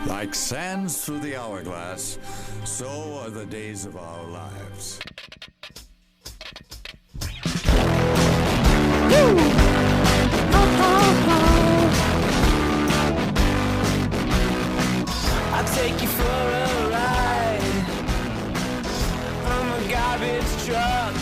Like sands through the hourglass, so are the days of our lives. I'll take you for a ride. I'm a garbage truck.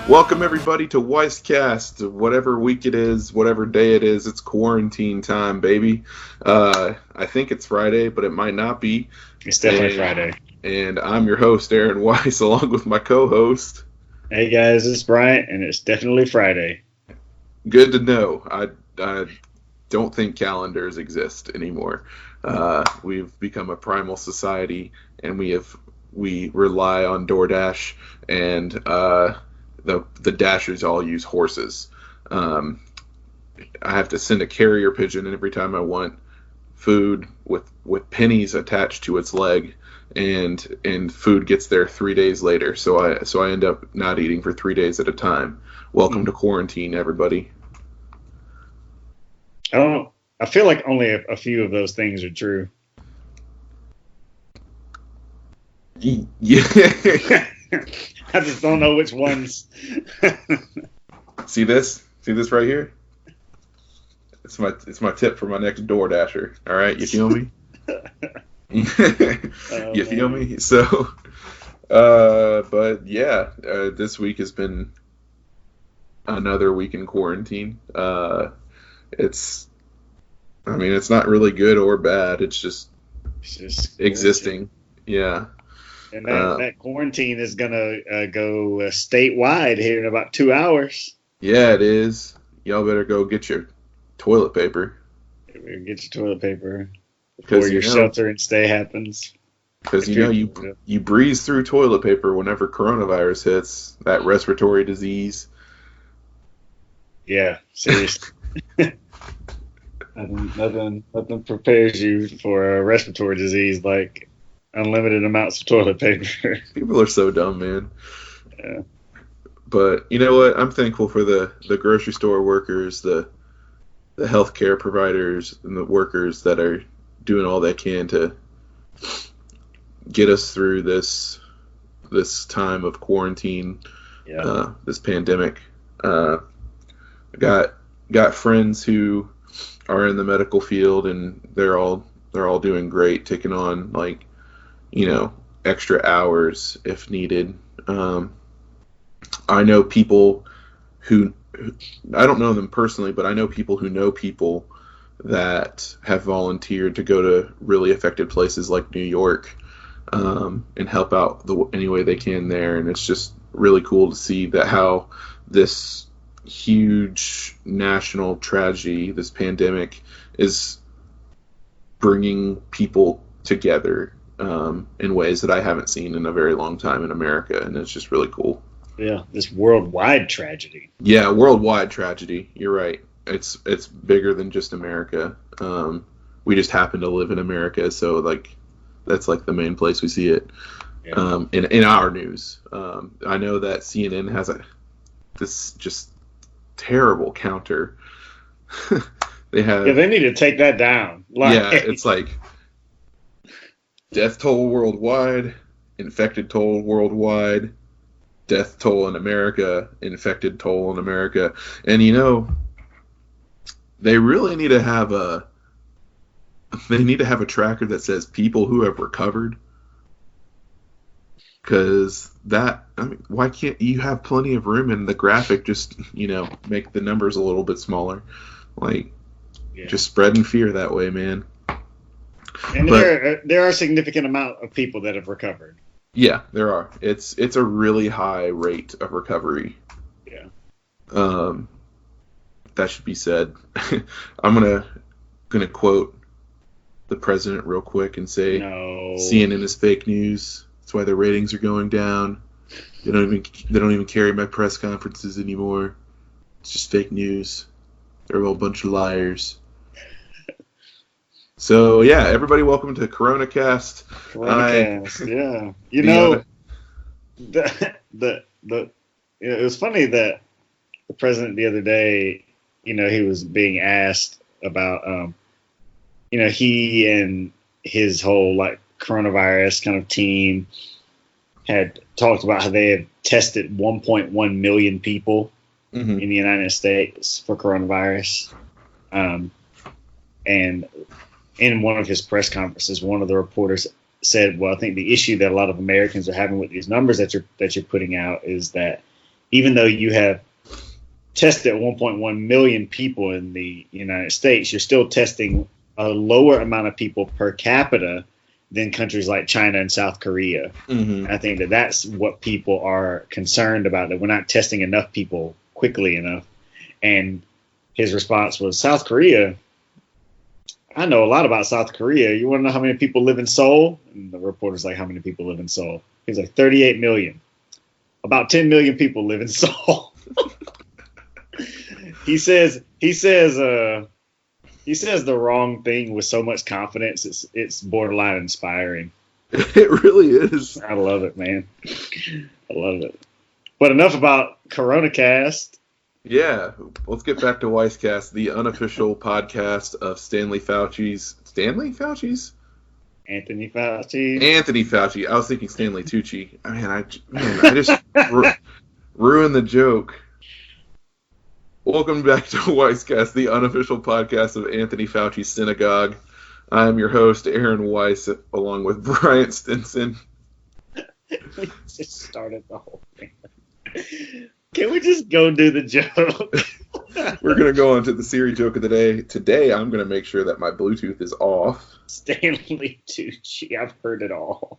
Welcome everybody to Weisscast. Whatever week it is, whatever day it is, it's quarantine time, baby. I think it's Friday, but it might not be. It's definitely Friday. And I'm your host, Aaron Weiss, along with my co-host. Hey guys, it's Bryant, and it's definitely Friday. Good to know. I don't think calendars exist anymore. We've become a primal society, and we rely on DoorDash, and the Dashers all use horses. I have to send a carrier pigeon every time I want food with pennies attached to its leg, and food gets there 3 days later. So I end up not eating for 3 days at a time. Welcome to quarantine, everybody. I feel like only a few of those things are true. Yeah. I just don't know which ones. See this? See this right here? It's my tip for my next Door Dasher. All right, you feel me? You feel me? So, but yeah, this week has been another week in quarantine. It's not really good or bad. It's just existing. Yeah. And that quarantine is gonna go statewide here in about 2 hours. Yeah, it is. Y'all better go get your toilet paper. Get your toilet paper before your shelter and stay happens. Because you breeze through toilet paper whenever coronavirus hits, that respiratory disease. Yeah, seriously. Nothing prepares you for a respiratory disease like unlimited amounts of toilet paper. People are so dumb, man. Yeah. But you know what? I'm thankful for the grocery store workers, the healthcare providers, and the workers that are doing all they can to get us through this time of quarantine, this pandemic. Got friends who are in the medical field, and they're all doing great, taking on extra hours if needed. I know people who I don't know them personally, but I know people who know people that have volunteered to go to really affected places like New York, and help out any way they can there. And it's just really cool to see that how this huge national tragedy, this pandemic, is bringing people together in ways that I haven't seen in a very long time in America, and it's just really cool. Yeah, this worldwide tragedy. Yeah, worldwide tragedy. You're right. It's bigger than just America. We just happen to live in America, so that's the main place we see it. Yeah. In our news. I know that CNN has this just terrible counter. They need to take that down. It's like death toll worldwide, infected toll worldwide, death toll in America, infected toll in America. And they really need to have a tracker that says people who have recovered. Because why can't you have plenty of room in the graphic? Just make the numbers a little bit smaller, just spreading fear that way, man. And there are a significant amount of people that have recovered. Yeah, there are. It's a really high rate of recovery. Yeah. That should be said. I'm gonna quote the president real quick and say, no. CNN is fake news. That's why their ratings are going down. They don't even carry my press conferences anymore. It's just fake news. They're all a bunch of liars. So yeah, everybody, welcome to CoronaCast. Yeah. It was funny that the president the other day, he was being asked about he and his whole like coronavirus kind of team had talked about how they had tested 1.1 million people in the United States for coronavirus. And in one of his press conferences, one of the reporters said, well, I think the issue that a lot of Americans are having with these numbers that you're putting out is that even though you have tested 1.1 million people in the United States, you're still testing a lower amount of people per capita than countries like China and South Korea. Mm-hmm. I think that's what people are concerned about, that we're not testing enough people quickly enough. And his response was, South Korea, I know a lot about South Korea. You want to know how many people live in Seoul? And the reporter's like, how many people live in Seoul? He's like, 38 million. About 10 million people live in Seoul. He says the wrong thing with so much confidence. It's borderline inspiring. It really is. I love it, man. I love it. But enough about CoronaCast. Yeah, let's get back to Weisscast, the unofficial podcast of Anthony Fauci's. Anthony Fauci. I was thinking Stanley Tucci. I just ruined the joke. Welcome back to Weisscast, the unofficial podcast of Anthony Fauci's Synagogue. I'm your host, Aaron Weiss, along with Bryant Stinson. We just started the whole thing. Can we just go do the joke? We're going to go on to the Siri joke of the day. Today, I'm going to make sure that my Bluetooth is off. Stanley Tucci. I've heard it all.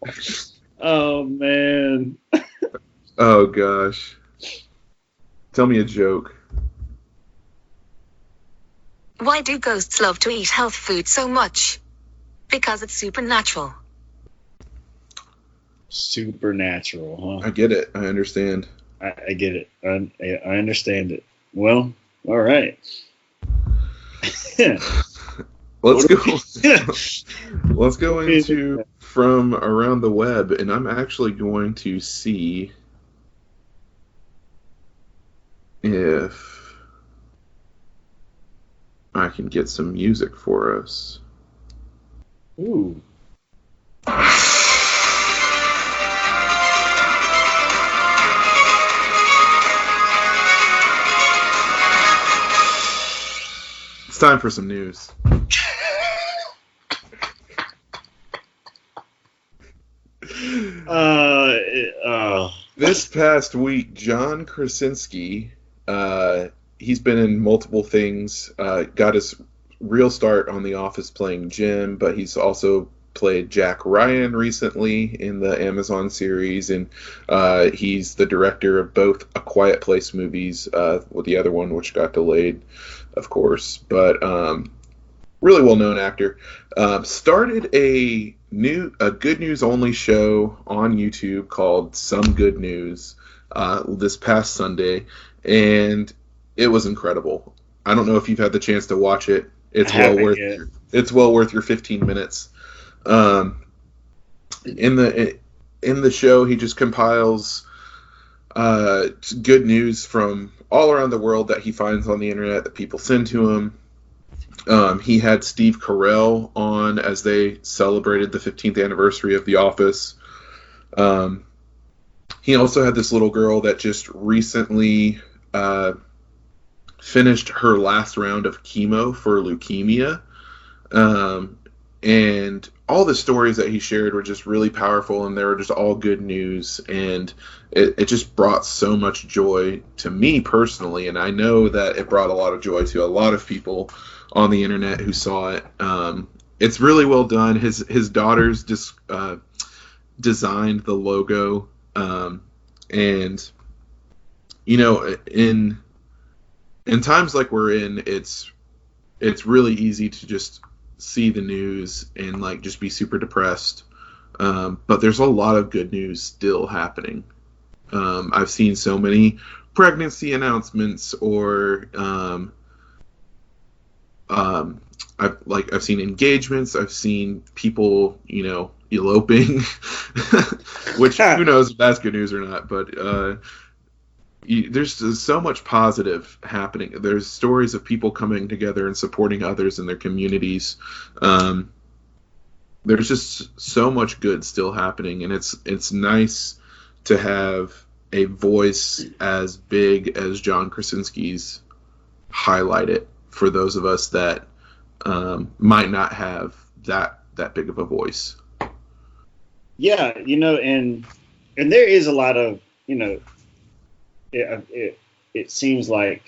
Oh, man. Oh, gosh. Tell me a joke. Why do ghosts love to eat health food so much? Because it's supernatural. Supernatural, huh? I get it. I understand. I get it. I understand it. Well, all right. Let's go into from around the web, and I'm actually going to see if I can get some music for us. Ooh. It's time for some news. This past week, John Krasinski, he's been in multiple things, got his real start on The Office playing Jim, but he's also played Jack Ryan recently in the Amazon series, and he's the director of both A Quiet Place movies, with the other one which got delayed, of course, but really well-known actor. Started a Good News Only show on YouTube called Some Good News this past Sunday, and it was incredible. I don't know if you've had the chance to watch it. It's well worth your 15 minutes. In the show, he just compiles good news from all around the world that he finds on the internet that people send to him. He had Steve Carell on as they celebrated the 15th anniversary of The Office. He also had this little girl that just recently finished her last round of chemo for leukemia. And all the stories that he shared were just really powerful, and they were just all good news, and it just brought so much joy to me personally, and I know that it brought a lot of joy to a lot of people on the internet who saw it. It's really well done. His daughters just designed the logo, and you know, in times like we're in, it's really easy to just see the news and like just be super depressed, but there's a lot of good news still happening. I've seen so many pregnancy announcements, or I've seen engagements, I've seen people, you know, eloping, which who knows if that's good news or not, but there's so much positive happening. There's stories of people coming together and supporting others in their communities. There's just so much good still happening, and it's nice to have a voice as big as John Krasinski's highlight it for those of us that might not have that big of a voice. Yeah, and there is a lot of, it seems like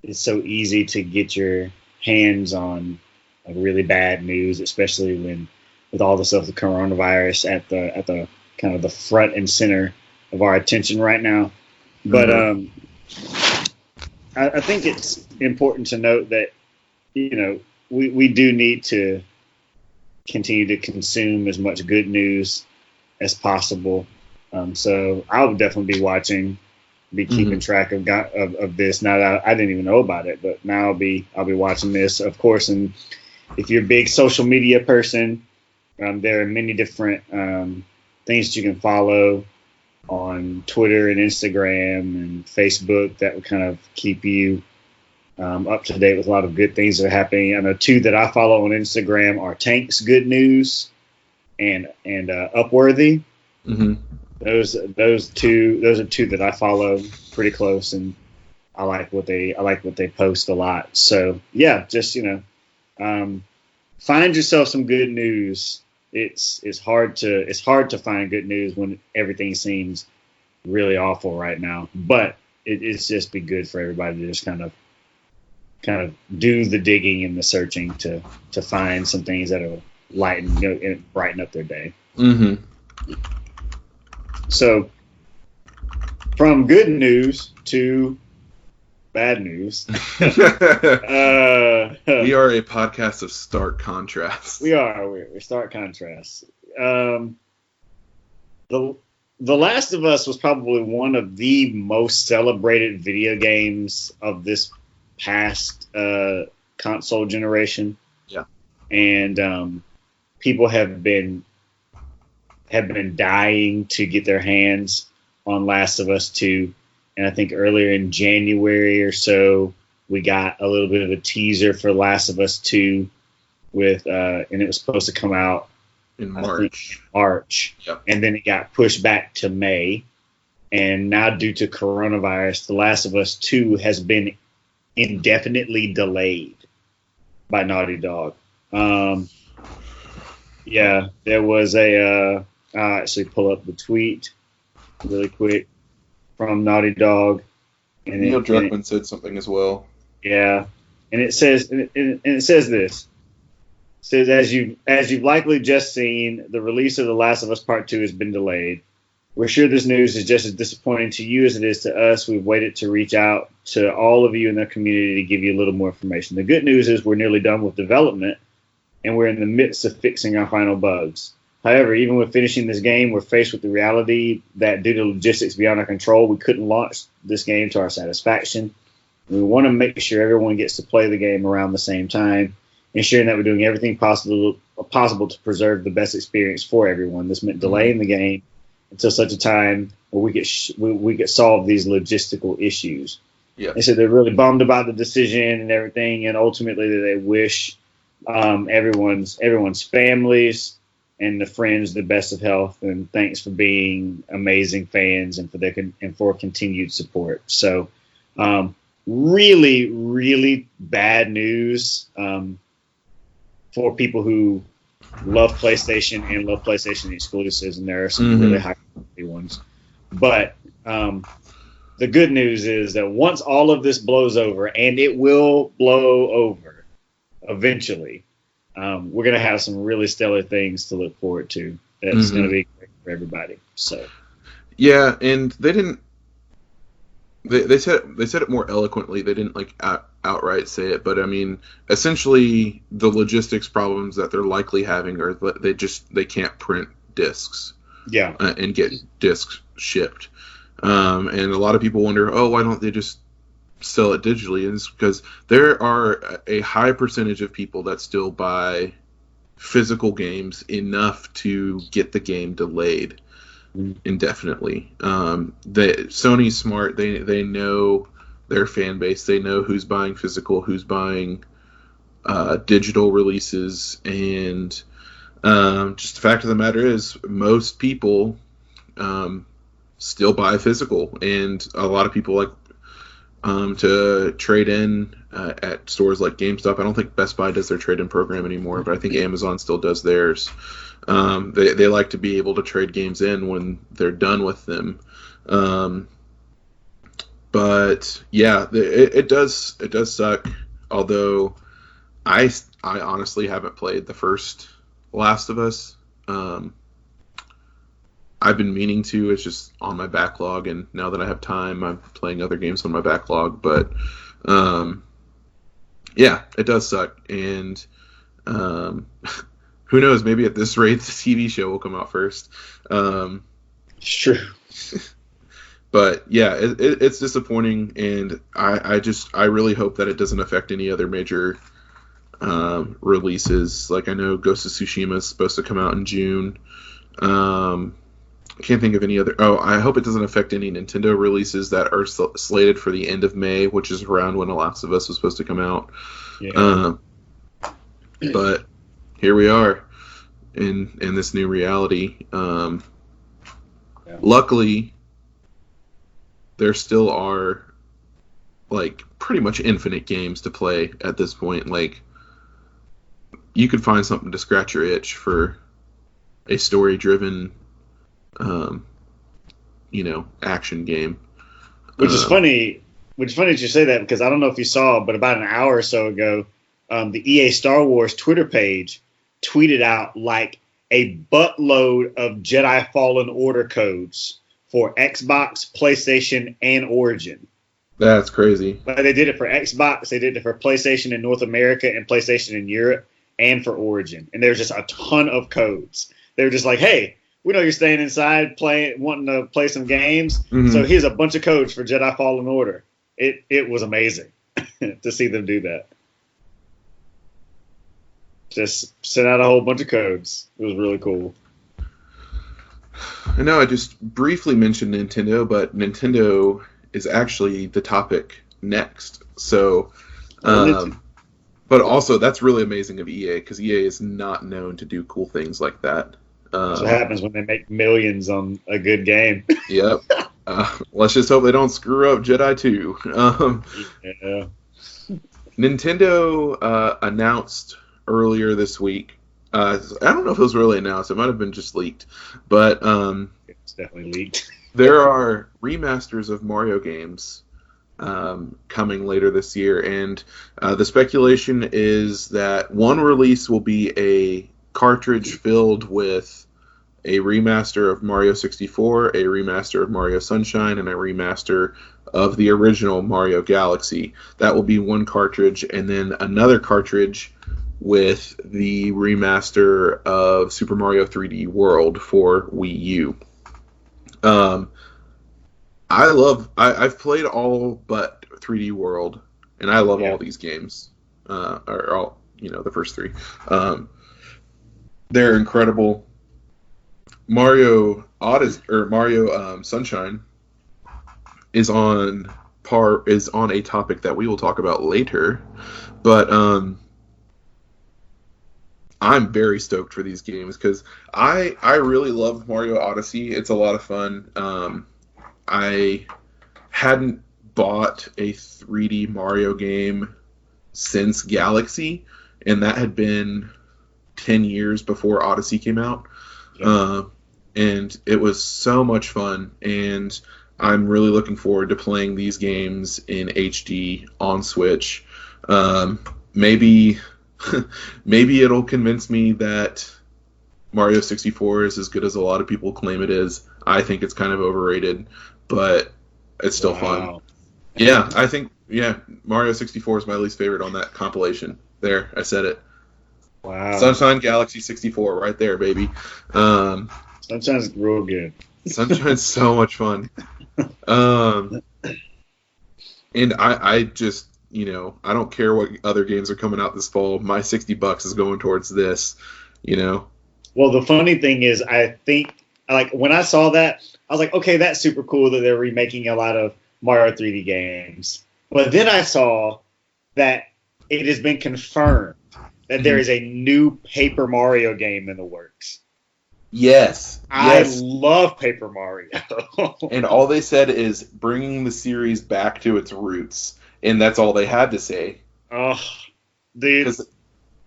it's so easy to get your hands on really bad news, especially with all the stuff with coronavirus at the kind of the front and center of our attention right now. But I think it's important to note that we do need to continue to consume as much good news as possible. So I'll definitely be watching, keeping track of this. Now that I didn't even know about it, but now I'll be watching this, of course. And if you're a big social media person, there are many different things that you can follow on Twitter and Instagram and Facebook that will kind of keep you up to date with a lot of good things that are happening. I know two that I follow on Instagram are Tank's Good News and Upworthy. Mm-hmm. Those are two that I follow pretty close, and I like what they post a lot. So yeah, just find yourself some good news. It's hard to find good news when everything seems really awful right now. But it's just be good for everybody to just kind of do the digging and the searching to find some things that will lighten and brighten up their day. Mm-hmm. So from good news to bad news. We are a podcast of stark contrasts. We are. We're stark contrasts. The Last of Us was probably one of the most celebrated video games of this past console generation. Yeah. And people have been dying to get their hands on Last of Us 2. And I think earlier in January or so, we got a little bit of a teaser for Last of Us 2 and it was supposed to come out in March. Yep. And then it got pushed back to May. And now due to coronavirus, The Last of Us 2 has been indefinitely delayed by Naughty Dog. Yeah, there was I'll actually pull up the tweet really quick from Naughty Dog. And Neil Druckmann said something as well. Yeah, and it says this. It says, as you've likely just seen, the release of The Last of Us Part 2 has been delayed. We're sure this news is just as disappointing to you as it is to us. We've waited to reach out to all of you in the community to give you a little more information. The good news is we're nearly done with development, and we're in the midst of fixing our final bugs. However, even with finishing this game, we're faced with the reality that due to logistics beyond our control, we couldn't launch this game to our satisfaction. We want to make sure everyone gets to play the game around the same time, ensuring that we're doing everything possible to preserve the best experience for everyone. This meant delaying the game until such a time where we could solve these logistical issues. Yeah. They said they're really bummed about the decision and everything, and ultimately that they wish everyone's families and the friends the best of health, and thanks for being amazing fans and for continued support. So, really, really bad news for people who love PlayStation and love PlayStation exclusives, and there are some really high quality ones. But the good news is that once all of this blows over, and it will blow over eventually, we're going to have some really stellar things to look forward to. That's going to be great for everybody. So, yeah, and they said it more eloquently. They didn't outright say it, but I mean, essentially, the logistics problems that they're likely having are that they can't print discs, and get discs shipped. And a lot of people wonder, why don't they just sell it digitally? And it's because there are a high percentage of people that still buy physical games enough to get the game delayed. indefinitely. Sony's smart. They know their fan base. They know who's buying physical, who's buying digital releases, and just the fact of the matter is, most people still buy physical, and a lot of people like to trade in at stores like GameStop. I don't think Best Buy does their trade-in program anymore, but I think Amazon still does theirs. They like to be able to trade games in when they're done with them. But yeah, it does suck. Although I honestly haven't played the first Last of Us. I've been meaning to. It's just on my backlog, and now that I have time, I'm playing other games on my backlog. But yeah, it does suck. And who knows? Maybe at this rate, the TV show will come out first. It's true. But yeah, it's disappointing, and I really hope that it doesn't affect any other major releases. Like, I know Ghost of Tsushima is supposed to come out in June. I can't think of any other. Oh, I hope it doesn't affect any Nintendo releases that are slated for the end of May, which is around when The Last of Us was supposed to come out. Yeah. But here we are in this new reality. Luckily, there still are like pretty much infinite games to play at this point. Like, you could find something to scratch your itch for a story-driven, action game. Which is funny that you say that, because I don't know if you saw, but about an hour or so ago, the EA Star Wars Twitter page tweeted out like a buttload of Jedi Fallen Order codes for Xbox, PlayStation, and Origin. That's crazy. But they did it for Xbox, they did it for PlayStation in North America and PlayStation in Europe, and for Origin. And there's just a ton of codes. They were just like, hey, we know you're staying inside wanting to play some games, so here's a bunch of codes for Jedi Fallen Order. It was amazing to see them do that. Just sent out a whole bunch of codes. It was really cool. I know I just briefly mentioned Nintendo, but Nintendo is actually the topic next. So, but also that's really amazing of EA, because EA is not known to do cool things like that. That's what happens when they make millions on a good game. Yep. Let's just hope they don't screw up Jedi 2. Yeah. Nintendo announced earlier this week. I don't know if it was really announced. It might have been just leaked. But it's definitely leaked. There are remasters of Mario games coming later this year. And the speculation is that one release will be a cartridge filled with a remaster of Mario 64, a remaster of Mario Sunshine, and a remaster of the original Mario Galaxy. That will be one cartridge, and then another cartridge with the remaster of Super Mario 3D World for Wii U. I've played all but 3D World, and I love all these games, or all, the first three. They're incredible. Mario Sunshine is on a topic that we will talk about later, but I'm very stoked for these games because I really love Mario Odyssey. It's a lot of fun. I hadn't bought a 3D Mario game since Galaxy, and that had been 10 years before Odyssey came out. Yeah. And it was so much fun, and I'm really looking forward to playing these games in HD on Switch. Maybe it'll convince me that Mario 64 is as good as a lot of people claim it is. I think it's kind of overrated, but it's still fun. Yeah, I think Mario 64 is my least favorite on that compilation. There, I said it. Wow. Sunshine Galaxy 64, right there, baby. Sunshine's real good. Sunshine's so much fun. And I just, I don't care what other games are coming out this fall. My $60 is going towards this, Well, the funny thing is, I think like when I saw that, I was like, okay, that's super cool that they're remaking a lot of Mario 3D games. But then I saw that it has been confirmed that there is a new Paper Mario game in the works. Yes. I love Paper Mario. And all they said is bringing the series back to its roots. And that's all they had to say. Oh, dude.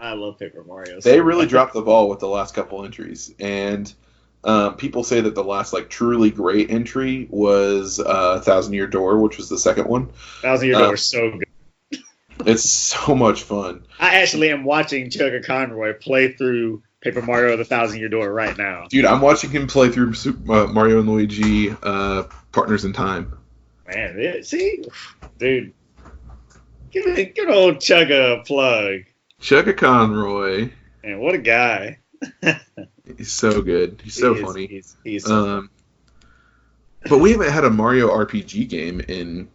I love Paper Mario. They really dropped the ball with the last couple entries. And people say that the last like truly great entry was Thousand Year Door, which was the second one. Thousand Year Door is so good. It's so much fun. I actually am watching Chugga Conroy play through Paper Mario: The Thousand Year Door right now. Dude, I'm watching him play through Mario and Luigi Partners in Time. Man, see? Dude, give old Chugga a plug. Chugga Conroy. Man, what a guy. He's so good. He's so funny. He's so funny. But we haven't had a Mario RPG game in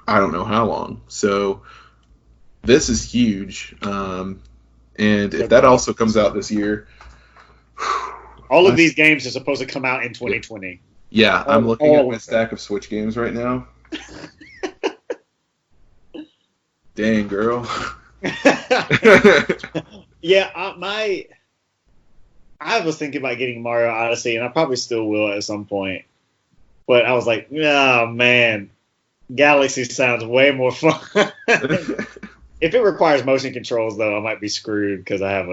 I don't know how long. So this is huge. And if that also comes out this year... All of these games are supposed to come out in 2020. Yeah, I'm looking at my stack of Switch games right now. Dang, girl. Yeah, I was thinking about getting Mario Odyssey, and I probably still will at some point. But I was like, oh, man. Galaxy sounds way more fun. If it requires motion controls, though, I might be screwed because I have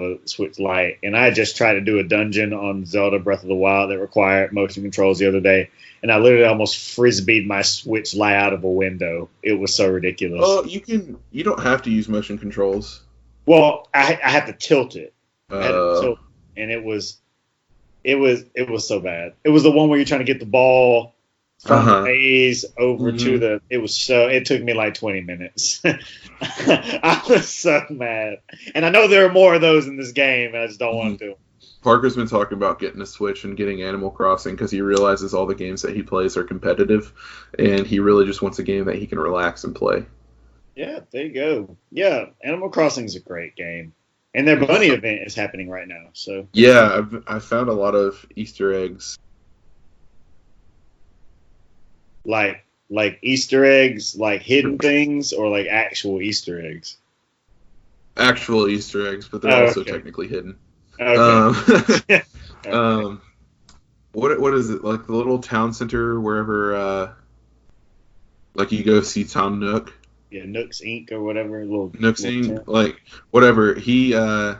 a Switch Lite, and I just tried to do a dungeon on Zelda Breath of the Wild that required motion controls the other day, and I literally almost frisbeed my Switch Lite out of a window. It was so ridiculous. Oh, you don't have to use motion controls. Well, I had to tilt it. And it was so bad. It was the one where you're trying to get the ball from the maze over to the. It took me like 20 minutes. I was so mad, and I know there are more of those in this game, and I just don't want to. Parker's been talking about getting a Switch and getting Animal Crossing because he realizes all the games that he plays are competitive, and he really just wants a game that he can relax and play. Yeah, there you go. Yeah, Animal Crossing is a great game. And their bunny event is happening right now. So yeah, I found a lot of Easter eggs. Like Easter eggs, like hidden things, or like actual Easter eggs? Actual Easter eggs, but they're also technically hidden. Okay. What is it, like the little town center wherever like you go see Tom Nook? Yeah, Nooks Inc. or whatever. Nooks Inc. Like whatever. He's a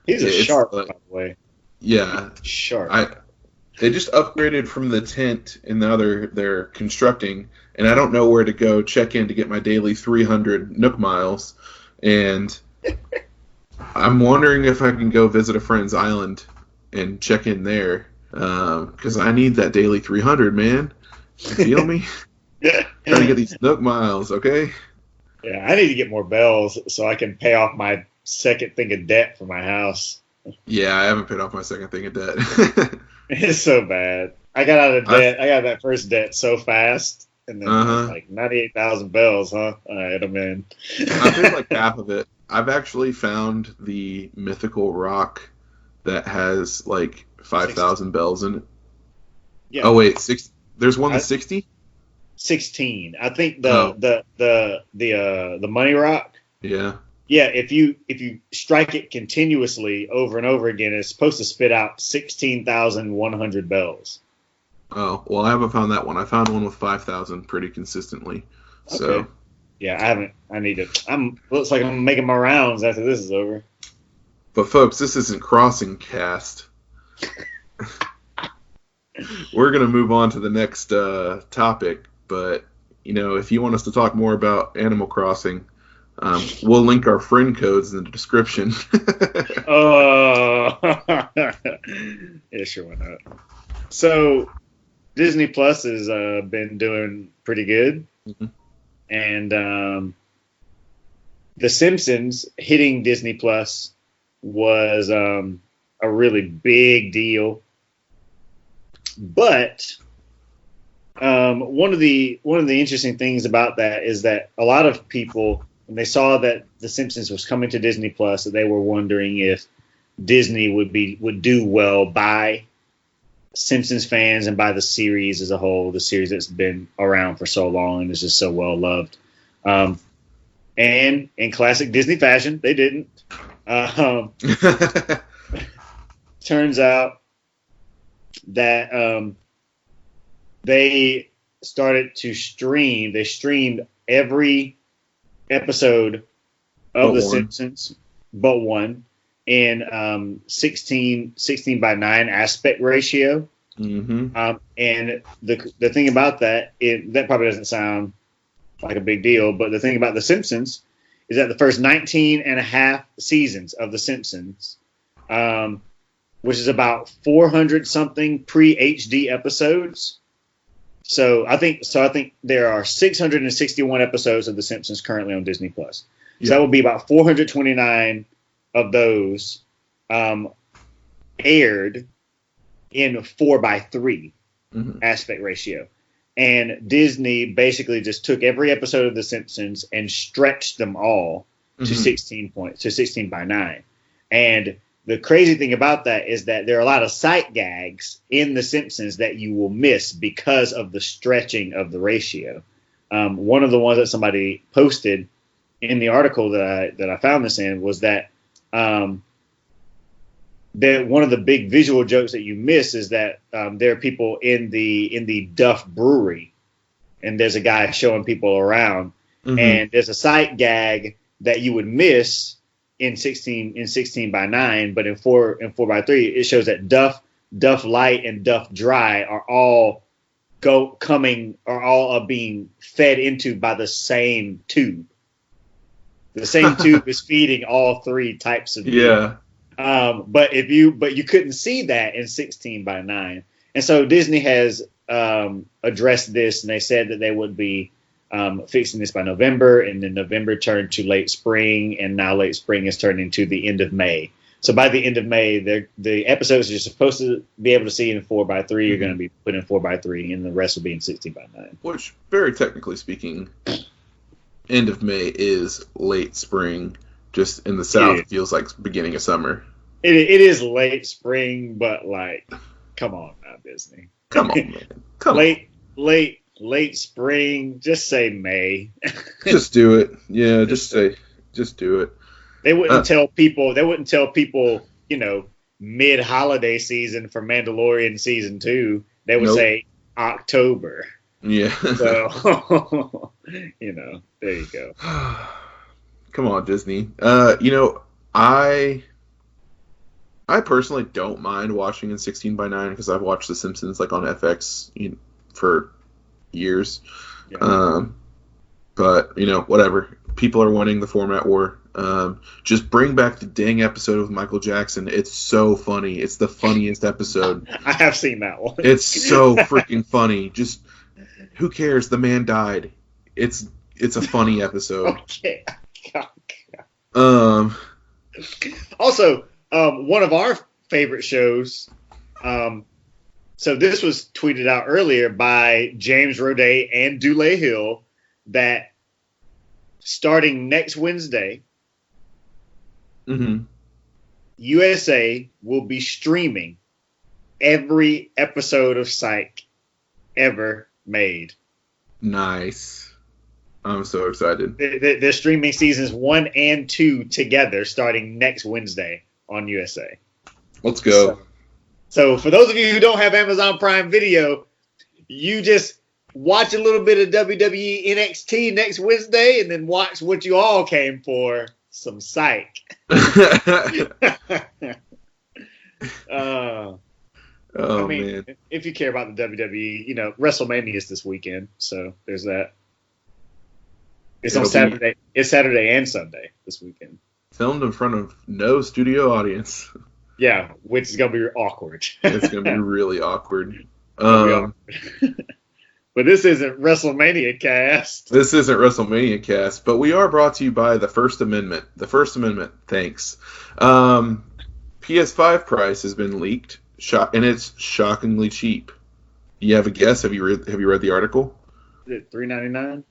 shark, by the way. Yeah, shark. They just upgraded from the tent, and now they're constructing, and I don't know where to go check in to get my daily 300 Nook miles, and I'm wondering if I can go visit a friend's island and check in there, because I need that daily 300, man. You feel me? Trying to get these Nook miles, okay? Yeah, I need to get more bells so I can pay off my second thing of debt for my house. Yeah, I haven't paid off my second thing of debt. It's so bad. I got out of debt. I got that first debt so fast, and then like 98,000 bells, huh? All right, I'm in. I paid like half of it. I've actually found the mythical rock that has like 5,000 bells in it. Yeah. Oh wait, there's one that's 60. 16. I think the money rock. Yeah. Yeah, if you strike it continuously over and over again, it's supposed to spit out 16,100 bells. Oh, well, I haven't found that one. I found one with 5,000 pretty consistently. So, okay. Yeah, I haven't. I need to. Looks like I'm making my rounds after this is over. But folks, this isn't Crossing Cast. We're gonna move on to the next topic. But if you want us to talk more about Animal Crossing. We'll link our friend codes in the description. Yeah, sure, why not? So, Disney Plus has been doing pretty good. Mm-hmm. And The Simpsons hitting Disney Plus was a really big deal. But one of the interesting things about that is that a lot of people, when they saw that The Simpsons was coming to Disney Plus, they were wondering if Disney would do well by Simpsons fans and by the series as a whole, the series that's been around for so long and is just so well loved. And in classic Disney fashion, they didn't. Turns out that they started to stream. They streamed every episode of The Simpsons, but one, in 16 by 9 aspect ratio. Mm-hmm. And the thing about that, that probably doesn't sound like a big deal, but the thing about The Simpsons is that the first 19 and a half seasons of The Simpsons, which is about 400 something pre-HD episodes. So I think there are 661 episodes of The Simpsons currently on Disney Plus. So that would be about 429 of those aired in 4:3 aspect ratio. And Disney basically just took every episode of The Simpsons and stretched them all to 16 by 9. And the crazy thing about that is that there are a lot of sight gags in The Simpsons that you will miss because of the stretching of the ratio. One of the ones that somebody posted in the article that I found this in was that one of the big visual jokes that you miss is that there are people in the Duff Brewery, and there's a guy showing people around, and there's a sight gag that you would miss in 16 by 9, but in 4:3 it shows that Duff Light and Duff Dry are all being fed into by the same tube. The same tube is feeding all three types of beer. But you couldn't see that in 16 by 9. And so Disney has addressed this, and they said that they would be fixing this by November, and then November turned to late spring, and now late spring is turning to the end of May. So by the end of May, the episodes you're supposed to be able to see in 4:3 are going to be put in 4:3, and the rest will be in 16 by 9. Which, very technically speaking, end of May is late spring. Just in the South, it feels like beginning of summer. It is late spring, but like, come on now, Disney. Come on, man. Come on. Late spring. Just say May. Just do it. Yeah, just do it. They wouldn't tell people. Mid-holiday season for Mandalorian season 2. They would say October. Yeah. So, there you go. Come on, Disney. I personally don't mind watching in 16 by 9 because I've watched The Simpsons like on FX for years. Yeah. But whatever. People are wanting the format war. Just bring back the dang episode of Michael Jackson. It's so funny. It's the funniest episode. I have seen that one. It's so freaking funny. Just who cares? The man died. It's a funny episode. Okay. Also, one of our favorite shows. So this was tweeted out earlier by James Roday and Dule Hill that starting next Wednesday, USA will be streaming every episode of Psych ever made. Nice. I'm so excited. They're streaming seasons 1 and 2 together starting next Wednesday on USA. Let's go. So for those of you who don't have Amazon Prime Video, you just watch a little bit of WWE NXT next Wednesday and then watch what you all came for, some Psych. Man. If you care about the WWE, WrestleMania is this weekend, so there's that. It's on Saturday. It's Saturday and Sunday this weekend. Filmed in front of no studio audience. Yeah, which is gonna be awkward. It's gonna be really awkward. But this isn't WrestleMania Cast. This isn't WrestleMania Cast, but we are brought to you by the First Amendment. The First Amendment, thanks. PS5 price has been leaked, and it's shockingly cheap. You have a guess? Have you read the article? Is it $399?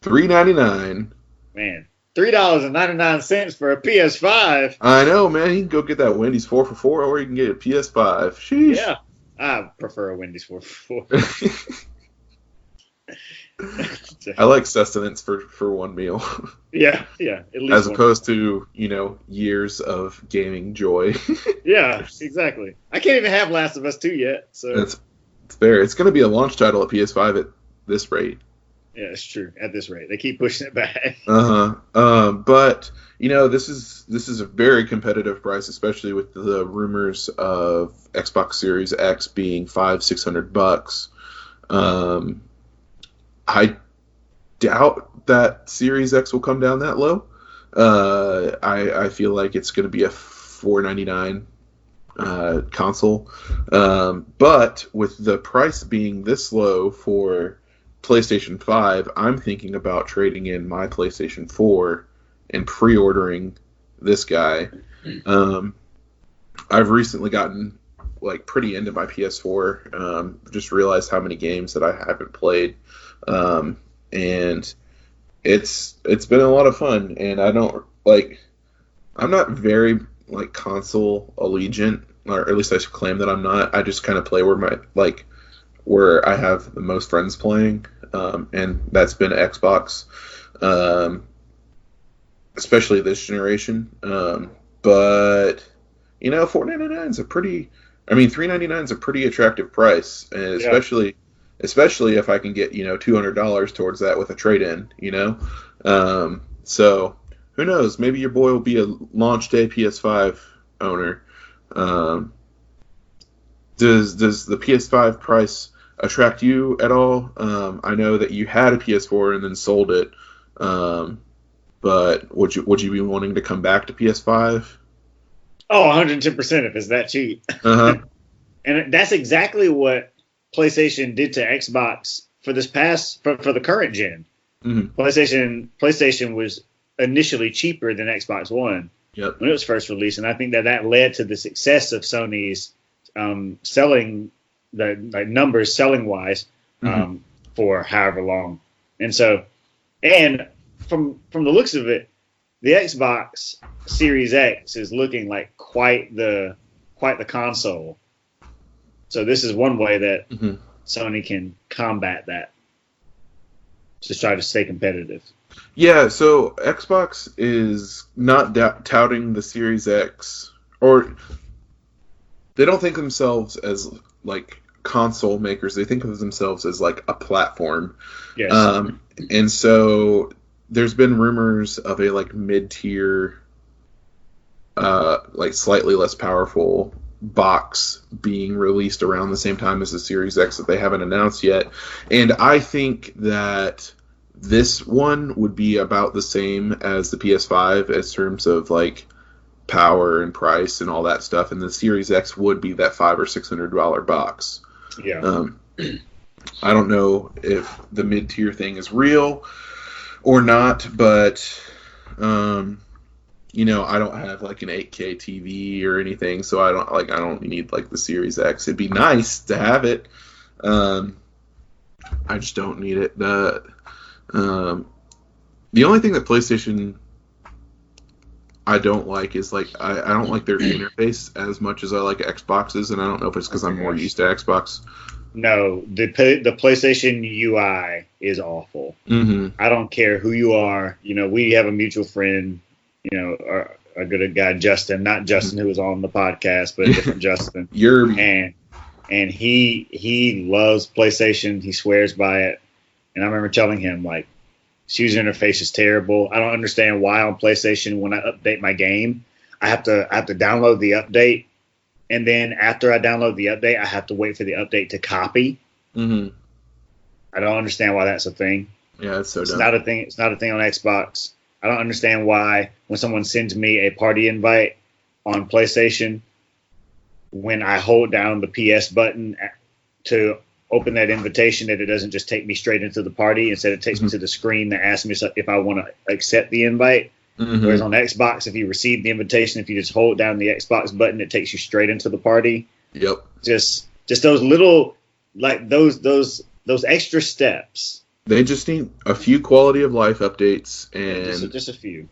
$399. Man, $3.99 for a PS5. I know, man. You can go get that Wendy's 4 for $4, or you can get a PS5. Sheesh. Yeah, I prefer a Wendy's 4 for $4. I like sustenance for one meal. Yeah. At least as one. opposed to, years of gaming joy. Yeah, exactly. I can't even have Last of Us 2 yet. So It's fair. It's going to be a launch title at PS5 at this rate. yeah, it's true. At this rate, they keep pushing it back. But this is a very competitive price, especially with the rumors of Xbox Series X being $500-600. I doubt that Series X will come down that low. I feel like it's going to be a $499 console. But with the price being this low for PlayStation 5, I'm thinking about trading in my PlayStation 4 and pre-ordering this guy. I've recently gotten pretty into my PS4. Just realized how many games that I haven't played. And it's been a lot of fun, and I'm not very console allegiant, or at least I should claim that I'm not. I just kind of play where I have the most friends playing, and that's been Xbox, especially this generation. But $499 is $399 is a pretty attractive price, and especially if I can get $200 towards that with a trade-in. So who knows? Maybe your boy will be a launch day PS5 owner. Does the PS5 price attract you at all? I know that you had a PS4 and then sold it, but would you be wanting to come back to PS5? Oh, 110% if it's that cheap. And that's exactly what PlayStation did to Xbox for the current gen. Mm-hmm. PlayStation was initially cheaper than Xbox One when it was first released, and I think that led to the success of Sony's selling numbers selling wise for however long. And from the looks of it, the Xbox Series X is looking like quite the console. So this is one way that Sony can combat that. Just try to stay competitive. Yeah, so Xbox is not touting the Series X, or they don't think of themselves as console makers. They think of themselves as a platform. Yes. And so there's been rumors of a mid-tier, slightly less powerful box being released around the same time as the Series X that they haven't announced yet. And I think that this one would be about the same as the PS5 as terms of power and price and all that stuff, and the Series X would be that $500 or $600 box. Yeah. I don't know if the mid-tier thing is real or not, but I don't have an 8K TV or anything, so I don't need the Series X. It'd be nice to have it. I just don't need it. The only thing that PlayStation I don't like is I don't like their interface as much as I like Xbox's, and I don't know if it's because I'm more used to Xbox. No, the PlayStation UI is awful. Mm-hmm. I don't care who you are. We have a mutual friend, a good guy, Justin, not Justin who was on the podcast, but a different Justin. And he loves PlayStation. He swears by it. And I remember telling him this user interface is terrible. I don't understand why on PlayStation when I update my game, I have to download the update, and then after I download the update, I have to wait for the update to copy. Mm-hmm. I don't understand why that's a thing. Yeah, it's so dumb. It's not a thing on Xbox. I don't understand why when someone sends me a party invite on PlayStation, when I hold down the PS button to open that invitation, that it doesn't just take me straight into the party. Instead, it takes me to the screen that asks me if I want to accept the invite. Mm-hmm. Whereas on Xbox, if you receive the invitation, if you just hold down the Xbox button, it takes you straight into the party. Yep. Just those little those extra steps They just need a few quality of life updates, and just a few.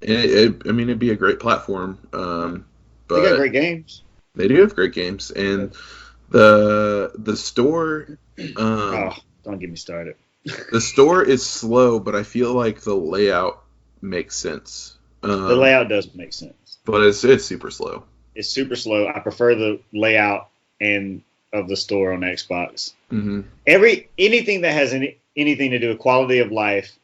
I mean, it'd be a great platform. But They got great games. They do have great games, and the store. Don't get me started. The store is slow, but I feel like the layout makes sense. The layout does make sense, but it's super slow. It's super slow. I prefer the layout of the store on Xbox. Mm-hmm. Anything that has anything to do with quality of life,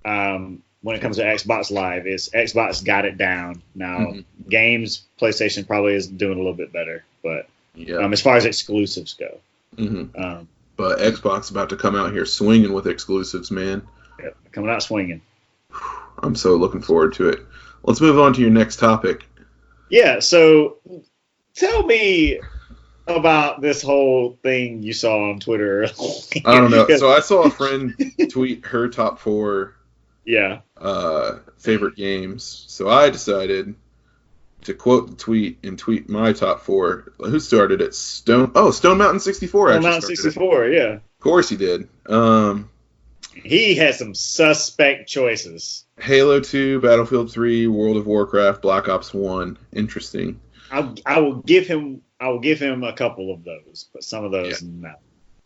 when it comes to Xbox Live, is Xbox got it down. Now, games, PlayStation probably is doing a little bit better, but as far as exclusives go. Mm-hmm. But Xbox about to come out here swinging with exclusives, man. Yeah, coming out swinging. I'm so looking forward to it. Let's move on to your next topic. Yeah, so tell me about this whole thing you saw on Twitter. I don't know. So I saw a friend tweet her top 4 favorite games. So I decided to quote the tweet and tweet my top 4. Who started it? Stone Mountain 64 Stone Mountain 64, yeah. Of course he did. He had some suspect choices. Halo 2, Battlefield 3, World of Warcraft, Black Ops 1. Interesting. I will give him a couple of those, but some of those no.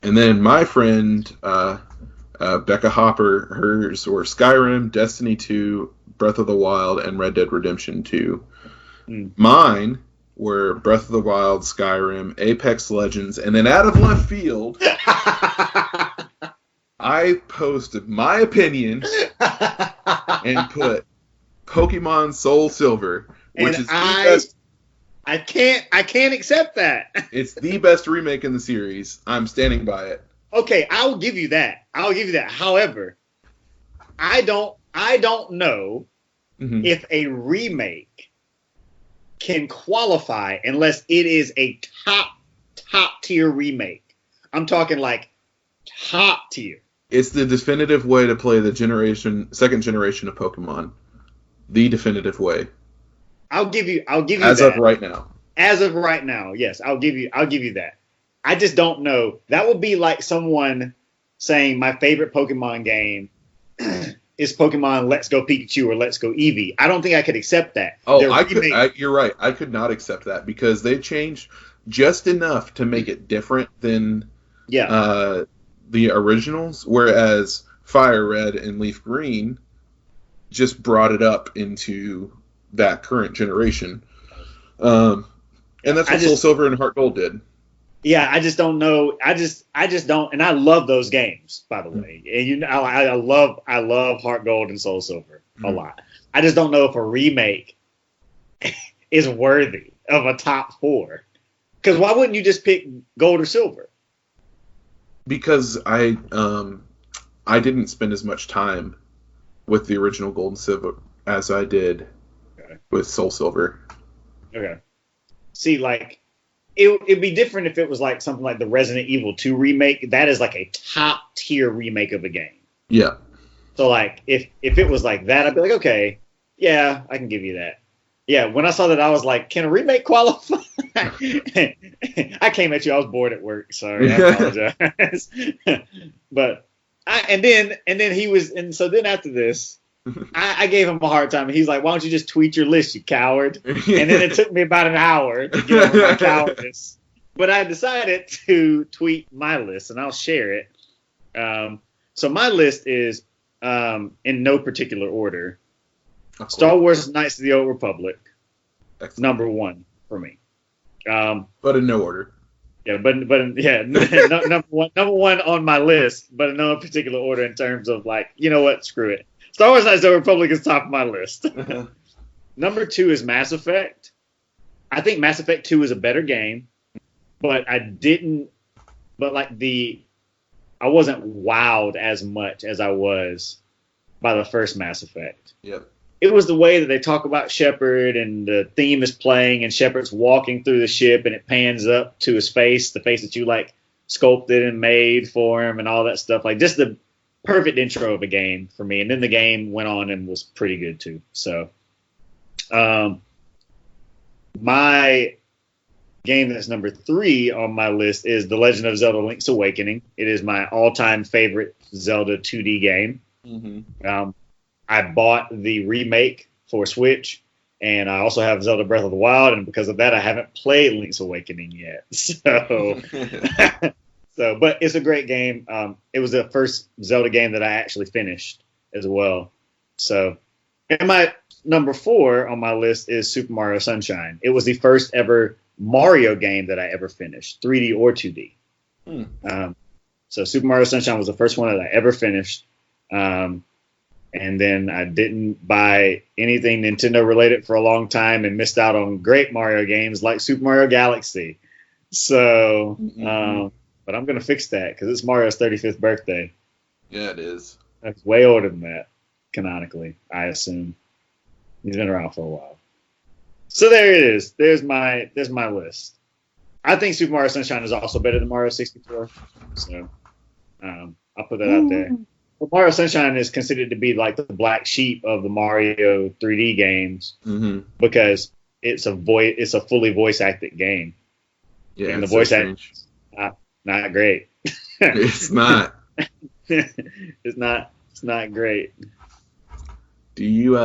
And then my friend Becca Hopper, hers were Skyrim, Destiny 2, Breath of the Wild, and Red Dead Redemption 2. Mine were Breath of the Wild, Skyrim, Apex Legends, and then out of left field, I posted my opinion and put Pokemon Soul Silver, which is the best. I can't accept that. It's the best remake in the series. I'm standing by it. Okay, I'll give you that. However, I don't know if a remake can qualify unless it is a top tier remake. I'm talking like top tier. It's the definitive way to play the second generation of Pokemon. The definitive way. I'll give you as that. of right now. As of right now, yes, I'll give you that. I just don't know. That would be like someone saying my favorite Pokemon game is Pokemon Let's Go Pikachu or Let's Go Eevee. I don't think I could accept that. Oh, you're right. I could not accept that because they changed just enough to make it different than the originals, whereas Fire Red and Leaf Green just brought it up into that current generation. And that's what Soul Silver and Heart Gold did. Yeah, I just don't know. I just don't, and I love those games, by the way. And I love Heart Gold and Soul Silver a lot. I just don't know if a remake is worthy of a top 4. Because why wouldn't you just pick Gold or Silver? Because I didn't spend as much time with the original Gold and Silver as I did with Soul Silver. Okay. See, like, it'd be different if it was like something like the Resident Evil 2 remake. That is like a top tier remake of a game. Yeah. So like, if it was like that, I'd be like, okay, yeah, I can give you that. Yeah, when I saw that, I was like, can a remake qualify? I came at you. I was bored at work. Sorry, I apologize. But so then after this, I gave him a hard time. And he's like, why don't you just tweet your list, you coward? And then it took me about an hour to get over my cowardice. But I decided to tweet my list, and I'll share it. So my list is in no particular order. Star Wars Knights of the Old Republic, number 1 for me. But in no order. Yeah, number one on my list, but in no particular order in terms of like, you know what, screw it. Star Wars Knights of the Republic is top of my list. Number 2 is Mass Effect. I think Mass Effect 2 is a better game, but I wasn't wowed as much as I was by the first Mass Effect. Yep. It was the way that they talk about Shepard and the theme is playing and Shepard's walking through the ship and it pans up to his face, the face that you like sculpted and made for him and all that stuff. Like just the perfect intro of a game for me. And then the game went on and was pretty good too. So, my game that's number 3 on my list is The Legend of Zelda: Link's Awakening. It is my all-time favorite Zelda 2D game. Mm-hmm. I bought the remake for Switch, and I also have Zelda Breath of the Wild, and because of that, I haven't played Link's Awakening yet. So, but it's a great game. It was the first Zelda game that I actually finished as well. So, and my number 4 on my list is Super Mario Sunshine. It was the first ever Mario game that I ever finished, 3D or 2D. So Super Mario Sunshine was the first one that I ever finished. And then I didn't buy anything Nintendo related for a long time and missed out on great Mario games like Super Mario Galaxy. So, but I'm going to fix that because it's Mario's 35th birthday. Yeah, it is. That's way older than that, canonically, I assume. He's been around for a while. So there it is. There's my list. I think Super Mario Sunshine is also better than Mario 64. So I'll put that out there. But Mario Sunshine is considered to be like the black sheep of the Mario 3D games because it's a fully voice acted game. Yeah, and the voice acting not great. It's not. It's not great. Do you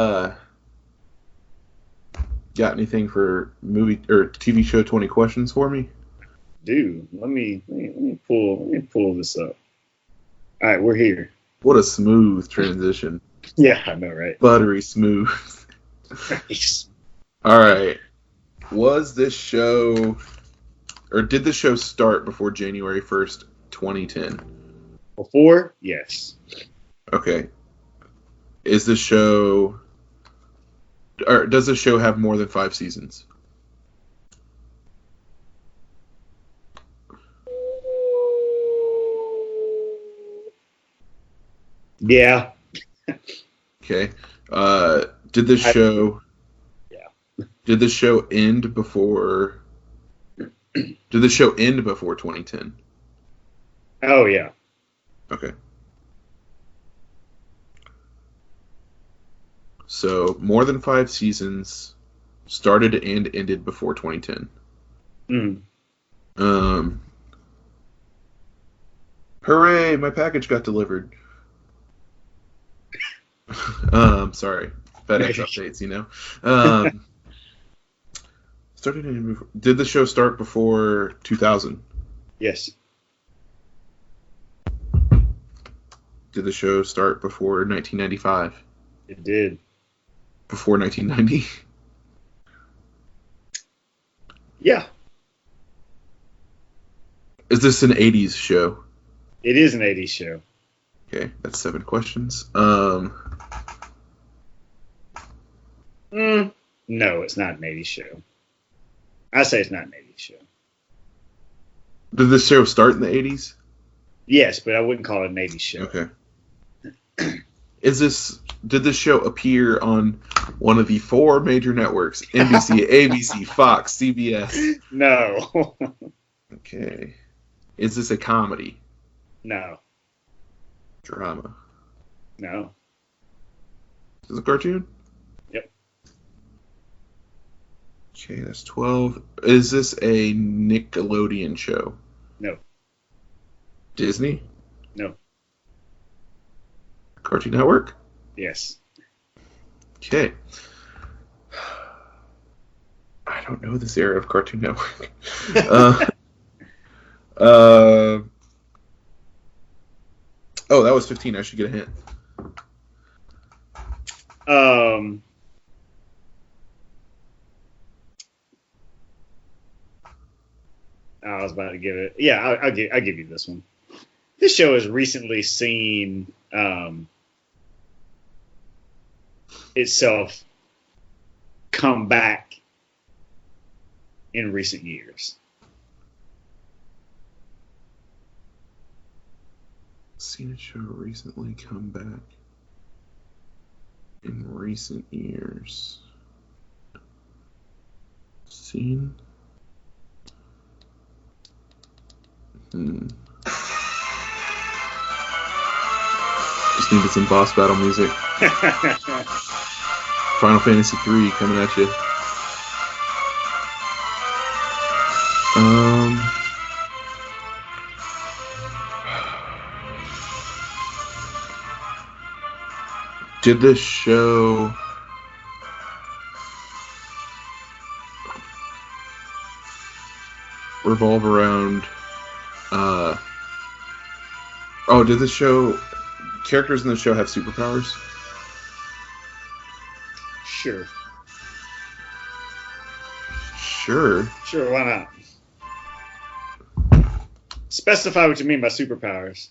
got anything for movie or TV show 20 questions for me? Dude, let me pull this up. All right, we're here. What a smooth transition. Yeah, I know, right? Buttery smooth. Nice. All right. Was this show, or did the show start before January 1st, 2010? Before? Yes. Okay. Is the show, or does the show have more than 5 seasons? Yeah. Okay. Did the show? Yeah. Did the show end before? Did the show end before 2010? Oh yeah. Okay. So more than 5 seasons, started and ended before 2010. Hooray! My package got delivered. Sorry, FedEx updates. You know. Started and did the show start before 2000? Yes. Did the show start before 1995? It did. Before 1990? Yeah. Is this an 80s show? It is an 80s show. Okay, that's 7 questions. No, it's not an 80s show. I say it's not an 80s show. Did this show start in the 80s? Yes, but I wouldn't call it an 80s show. Okay. Did this show appear on one of the 4 major networks? NBC, ABC, Fox, CBS? No. Okay. Is this a comedy? No. Drama? No. Is this a cartoon? Yep. Okay, that's 12. Is this a Nickelodeon show? No. Disney? No. Cartoon Network? Yes. Okay. I don't know this era of Cartoon Network. Oh, that was 15. I should get a hint. I was about to give it. Yeah, I'll give you this one. This show has recently seen itself come back in recent years. Seen a show recently come back in recent years. Seen? Just needed some boss battle music. Final Fantasy 3 coming at you. Did this show revolve around did the show characters in the show have superpowers? Sure. Sure, Why not? Specify what you mean by superpowers.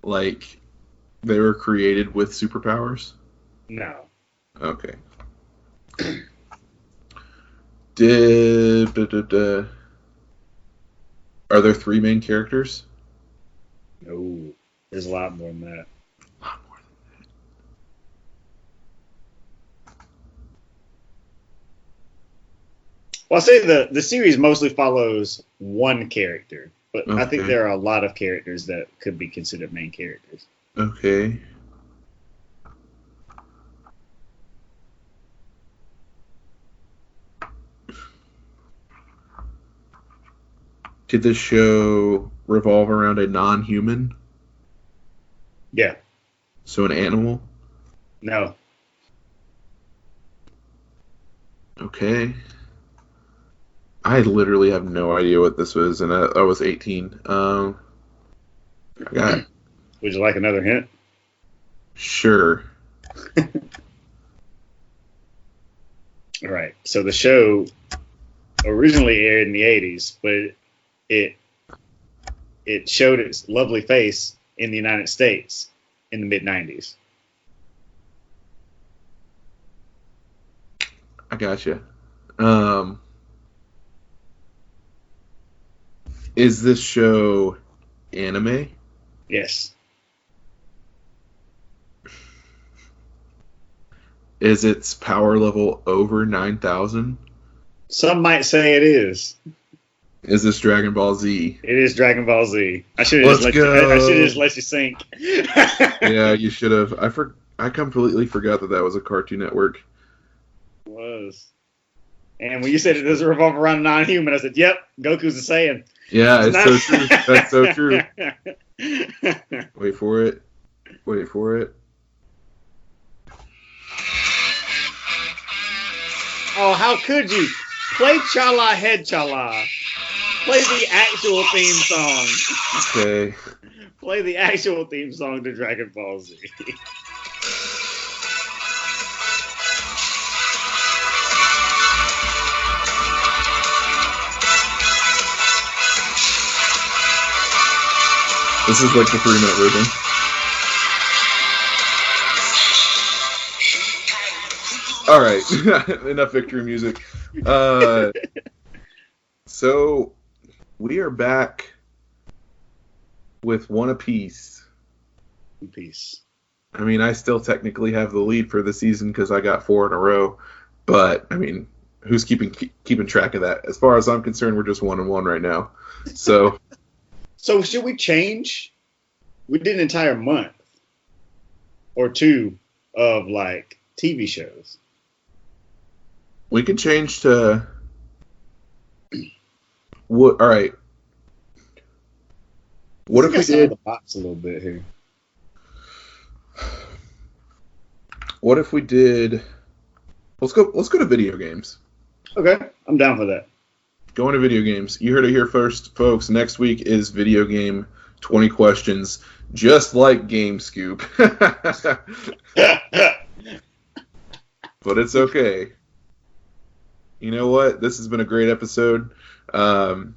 like they were created with superpowers? No. Okay. Are there 3 main characters? No. There's a lot more than that. Well, I'll say the series mostly follows one character, but I think Okay. there are a lot of characters that could be considered main characters. Okay. Did this show revolve around a non-human? Yeah. So an animal? No. Okay. I literally have no idea what this was, and I was 18. I got Would you like another hint? sure. All right. So the show originally aired in the 80s, but it showed its lovely face in the United States in the mid 90s. I gotcha. Is this show anime? Yes. Is its power level over 9,000? Some might say it is. Is this Dragon Ball Z? It is Dragon Ball Z. I should have just let you sink. Yeah, you should have. I completely forgot that was a Cartoon Network. It was. And when you said it doesn't revolve around a non-human, I said, "Yep, Goku's a Saiyan." Yeah, it's not- so true. That's so true. Wait for it. Wait for it. Oh, how could you? Play Chala Head Chala. Play the actual theme song. Okay. Play the actual theme song to Dragon Ball Z. This is like the 3-minute version. All right, enough victory music. So we are back with one apiece. Peace. I mean, I still technically have the lead for the season because I got 4 in a row. But I mean, who's keeping track of that? As far as I'm concerned, we're just 1-1 right now. So. So should we change? We did an entire month or 2 of like TV shows. We could change to what? All right. What if we did the box a little bit here? What if we did? Let's go to video games. Okay, I'm down for that. Going to video games. You heard it here first, folks. Next week is video game 20 questions, just like Game Scoop. But it's okay. You know what? This has been a great episode. I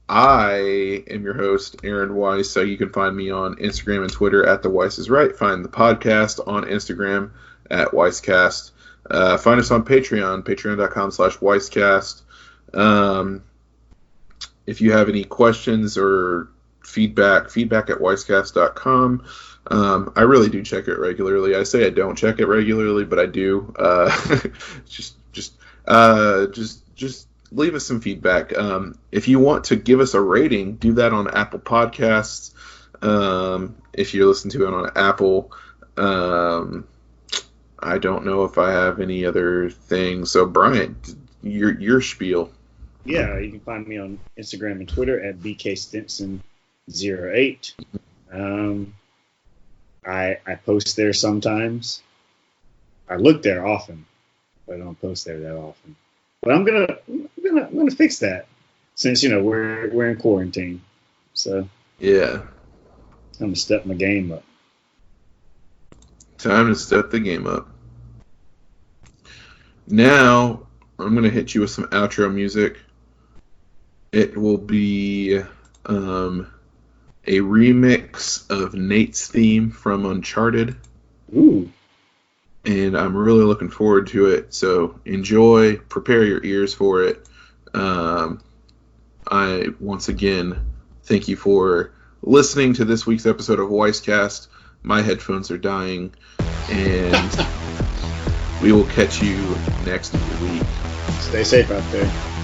am your host, Aaron Weiss. So you can find me on Instagram and Twitter at The Weiss is Right. Find the podcast on Instagram at Weisscast. Find us on Patreon, patreon.com/Weisscast. If you have any questions or feedback at weisscast.com. I really do check it regularly. I say I don't check it regularly, but I do. Just leave us some feedback. If you want to give us a rating, do that on Apple Podcasts. If you're listening to it on Apple, I don't know if I have any other things. So, Brian, your spiel. Yeah, you can find me on Instagram and Twitter at bkstinson08. I post there sometimes. I look there often, but I don't post there that often. But I'm gonna fix that since we're in quarantine. So Yeah. I'm gonna step my game up. Time to step the game up. Now, I'm going to hit you with some outro music. It will be a remix of Nate's theme from Uncharted. Ooh. And I'm really looking forward to it. So enjoy, prepare your ears for it. I, once again, thank you for listening to this week's episode of Weisscast. My headphones are dying, and we will catch you next week. Stay safe out there.